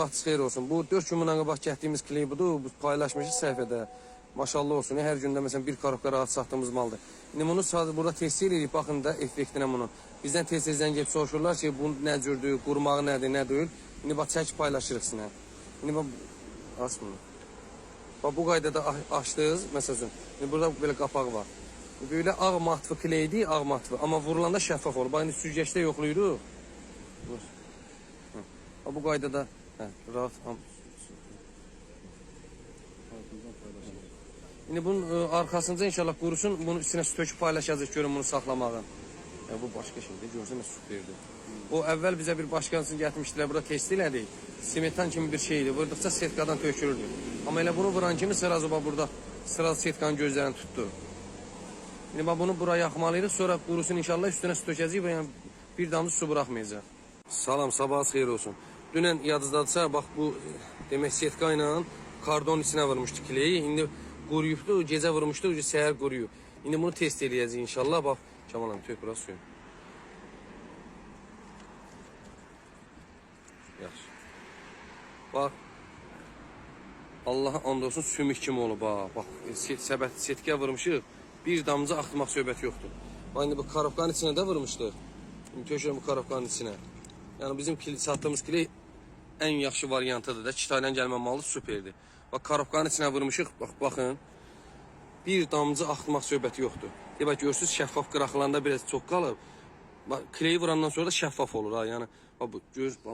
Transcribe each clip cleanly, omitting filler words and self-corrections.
Vaxtınız xeyir olsun. Bu 4 gün bundan qabaq çəkdiyimiz klip budur. Bu paylaşmışıq səhifədə. Maşallah olsun. Hər gündə məsələn bir korobka rahat satdığımız maldır. İndi bunu sadəcə burada test edirik. Baxın da effektinə bunu. Bizdən tez-tez zəng edib soruşurlar ki, bu nə cürdür, qurmağı nədir, nə deyil. İndi bax çəkib paylaşırıq sizinlə. İndi bax aç bunu. Bax bu qaydada açdınız məsələn. İndi burada belə qapağı var. Böyle ağ matlı kleydi, ağ matlı. Amma vurulanda şəffaf olur. Bax indi süzgəcdə yoxlayırıq. Bu qaydada rahat. Şimdi bunun arkasınca inşallah kurusun. Bunun üstüne su töküp paylaşacağız. Görün bunu saxlamağı. Bu başka şeydir. Görsene su verdi. O əvvəl bizə bir başqasını gətirmişdilər. Burada test elədik. Simetan kimi bir şeydi. Vurduqca setkadan tökülürdü. Amma elə bunu vuran kimi sırazı burada sırazı setkanın gözlərini tuttu. Şimdi bunu buraya yaxmalıyıq. Sonra kurusun inşallah üstüne su tökəcəyik və yəni bir damla su buraxmayacaq. Salam, sabahınız xeyir olsun. Dünən yadınızdadırsa, bax bu demək setka ilə kardon içinə vurmuşdu kileyi. İndi quruyubdu, gecə vurmuşdu, səhər quruyub. İndi bunu test edəcəyik inşallah. Bax, Kamal abi tök biraz suyun. Yaxşı. Bax. Allah'a and olsun sümük kimi olub ha. Bax, setkaya vurmuşuq. Bir damcı axtırmaq söhbəti yoxdur. Bax, indi bu korobkanın içinə də vurmuşduq. İndi tökürəm bu korobkanın içinə. Yəni bizim sattığımız kley en yaxşı variantıdır da. Kitayla gəlmə malı süperdir. Bax korobkanın içinə vurmuşuq. Bax baxın. Bir damcı axtırmaq söhbəti yoxdur. Bax görürsüz şəffaf qıraqlarında biraz çox qalıb. Bax kleyi vurandan sonra da şəffaf olur ha. Yəni bax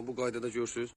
bu qaydada görürsüz.